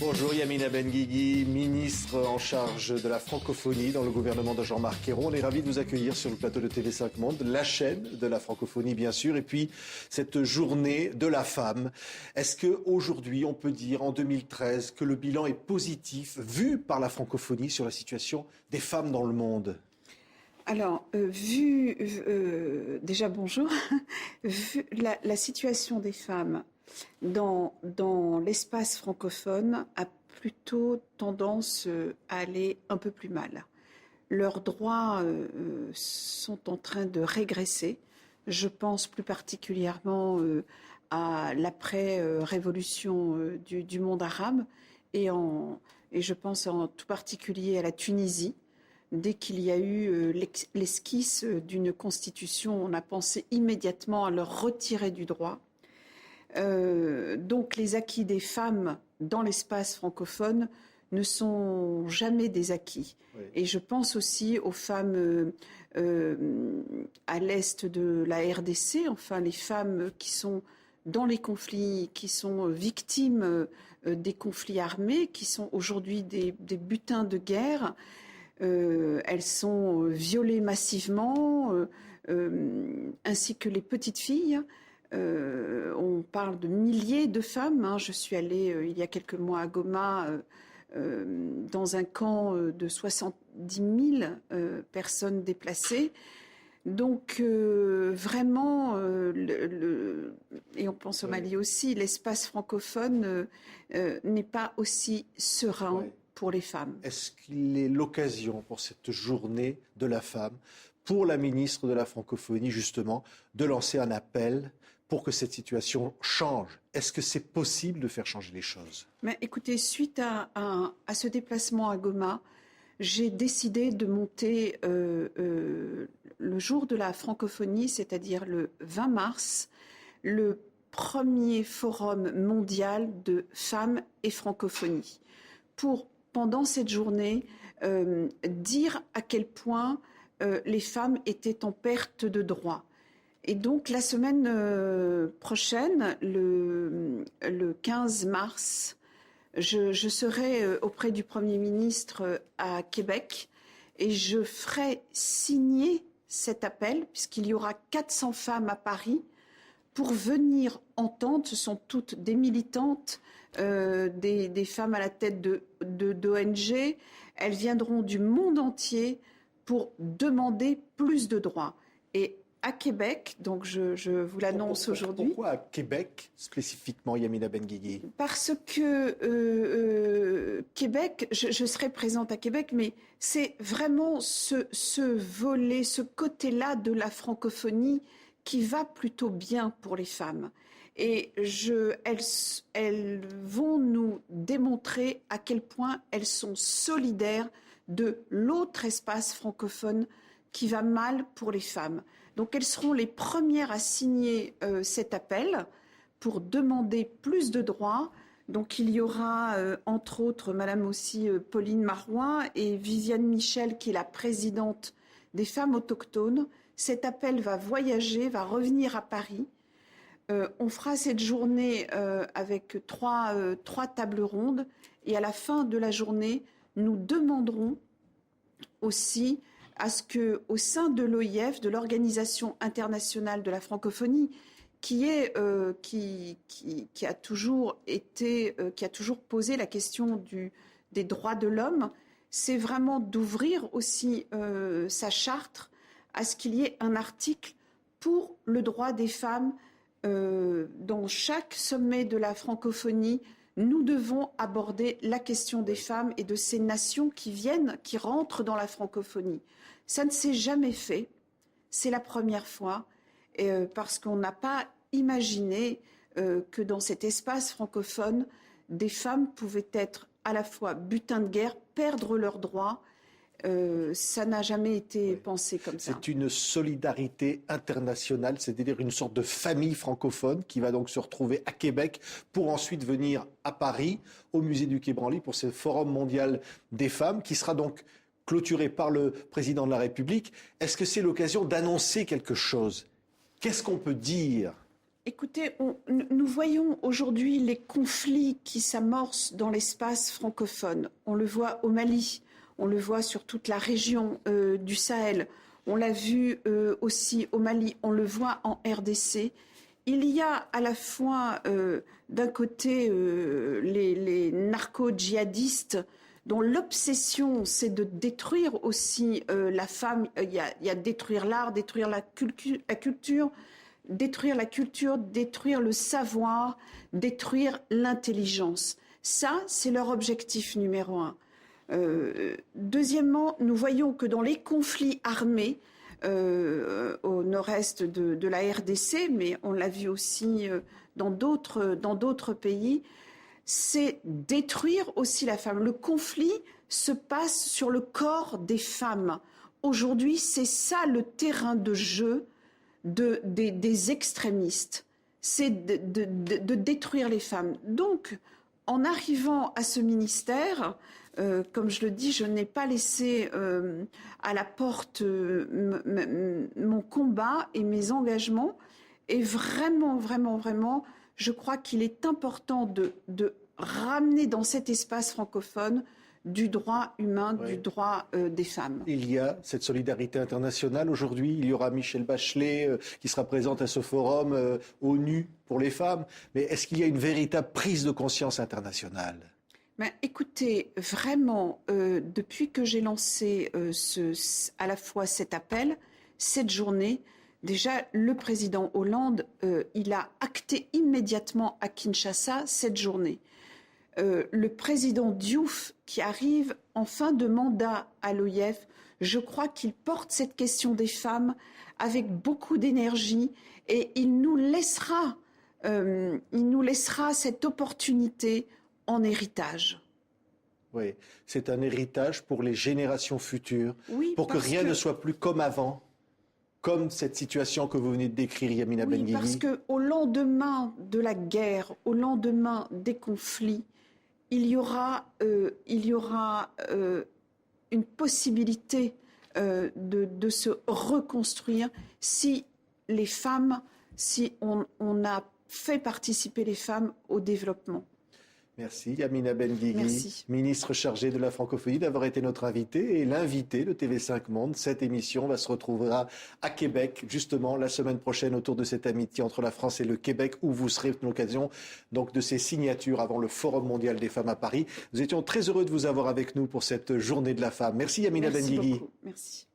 Bonjour Yamina Benguigui, ministre en charge de la francophonie dans le gouvernement de Jean-Marc Ayrault. On est ravis de vous accueillir sur le plateau de TV5 Monde, la chaîne de la francophonie bien sûr, et puis cette journée de la femme. Est-ce qu'aujourd'hui on peut dire en 2013 que le bilan est positif vu par la francophonie sur la situation des femmes dans le monde ? Alors, déjà bonjour, vu la situation des femmes dans l'espace francophone a plutôt tendance à aller un peu plus mal. Leurs droits sont en train de régresser. Je pense plus particulièrement à l'après-révolution du monde arabe et je pense en tout particulier à la Tunisie. Dès qu'il y a eu l'esquisse d'une constitution, on a pensé immédiatement à leur retirer du droit. Donc les acquis des femmes dans l'espace francophone ne sont jamais des acquis. Oui. Et je pense aussi aux femmes à l'est de la RDC, enfin les femmes qui sont dans les conflits, qui sont victimes des conflits armés, qui sont aujourd'hui des butins de guerre. Elles sont violées massivement, ainsi que les petites filles. On parle de milliers de femmes. Je suis allée il y a quelques mois à Goma dans un camp de 70 000 personnes déplacées. Donc vraiment, et on pense au Mali aussi, l'espace francophone n'est pas aussi serein. Oui. Pour les femmes. Est-ce qu'il est l'occasion pour cette journée de la femme, pour la ministre de la francophonie justement, de lancer un appel pour que cette situation change ? Est-ce que c'est possible de faire changer les choses ? Mais écoutez, suite à ce déplacement à Goma, j'ai décidé de monter le jour de la francophonie, c'est-à-dire le 20 mars, le premier forum mondial de femmes et francophonie, pour pendant cette journée, dire à quel point les femmes étaient en perte de droits. Et donc, la semaine prochaine, le 15 mars, je serai auprès du Premier ministre à Québec et je ferai signer cet appel, puisqu'il y aura 400 femmes à Paris, pour venir entendre. Ce sont toutes des militantes, des femmes à la tête d'ONG. Elles viendront du monde entier pour demander plus de droits. Et à Québec, donc je vous l'annonce aujourd'hui. Pourquoi à Québec spécifiquement, Yamina Benguigui ? Parce que Québec, je serai présente à Québec, mais c'est vraiment ce volet, ce côté-là de la francophonie qui va plutôt bien pour les femmes. Et elles vont nous démontrer à quel point elles sont solidaires de l'autre espace francophone qui va mal pour les femmes. Donc elles seront les premières à signer cet appel pour demander plus de droits. Donc il y aura entre autres Madame aussi Pauline Marois et Viviane Michel qui est la présidente des femmes autochtones. Cet appel va voyager, va revenir à Paris. On fera cette journée avec trois tables rondes. Et à la fin de la journée, nous demanderons aussi à ce qu'au sein de l'OIF, de l'Organisation internationale de la francophonie, qui a toujours posé la question des droits de l'homme, c'est vraiment d'ouvrir aussi sa charte à ce qu'il y ait un article pour le droit des femmes. Dans chaque sommet de la francophonie, nous devons aborder la question des femmes et de ces nations qui rentrent dans la francophonie. Ça ne s'est jamais fait, c'est la première fois, parce qu'on n'a pas imaginé que dans cet espace francophone, des femmes pouvaient être à la fois butin de guerre, perdre leurs droits. Ça n'a jamais été pensé comme ça. C'est une solidarité internationale, c'est-à-dire une sorte de famille francophone qui va donc se retrouver à Québec pour ensuite venir à Paris, au musée du Quai Branly, pour ce forum mondial des femmes qui sera donc clôturé par le président de la République. Est-ce que c'est l'occasion d'annoncer quelque chose ? Qu'est-ce qu'on peut dire Écoutez, nous voyons aujourd'hui les conflits qui s'amorcent dans l'espace francophone. On le voit au Mali, on le voit sur toute la région du Sahel, on l'a vu aussi au Mali, on le voit en RDC. Il y a à la fois d'un côté les narco-djihadistes dont l'obsession c'est de détruire aussi la femme. Il y a détruire l'art, détruire la culture, détruire la culture, détruire le savoir, détruire l'intelligence. Ça, c'est leur objectif numéro un. Deuxièmement, nous voyons que dans les conflits armés, au nord-est de la RDC, mais on l'a vu aussi dans d'autres pays, c'est détruire aussi la femme. Le conflit se passe sur le corps des femmes. Aujourd'hui, c'est ça le terrain de jeu des extrémistes, c'est de détruire les femmes. Donc, en arrivant à ce ministère, comme je le dis, je n'ai pas laissé à la porte mon combat et mes engagements. Et vraiment, vraiment, vraiment, je crois qu'il est important de ramener dans cet espace francophone du droit humain, du droit des femmes. Il y a cette solidarité internationale aujourd'hui. Il y aura Michelle Bachelet qui sera présente à ce forum ONU pour les femmes. Mais est-ce qu'il y a une véritable prise de conscience internationale ? Écoutez, vraiment, depuis que j'ai lancé à la fois cet appel, cette journée, déjà le président Hollande, il a acté immédiatement à Kinshasa cette journée. Le président Diouf, qui arrive en fin de mandat à l'OIF, je crois qu'il porte cette question des femmes avec beaucoup d'énergie et il nous laissera cette opportunité en héritage. Oui, c'est un héritage pour les générations futures, pour que rien ne soit plus comme avant, comme cette situation que vous venez de décrire, Yamina Benguigui. Parce qu'au lendemain de la guerre, au lendemain des conflits, il y aura une possibilité de se reconstruire si les femmes, si on a fait participer les femmes au développement. Merci Yamina Benguigui, ministre chargée de la francophonie, d'avoir été notre invitée et l'invité de TV5 Monde. Cette émission se retrouvera à Québec, justement, la semaine prochaine, autour de cette amitié entre la France et le Québec, où vous serez à l'occasion donc, de ces signatures avant le Forum mondial des femmes à Paris. Nous étions très heureux de vous avoir avec nous pour cette journée de la femme. Merci Yamina Benguigui. Merci beaucoup. Merci.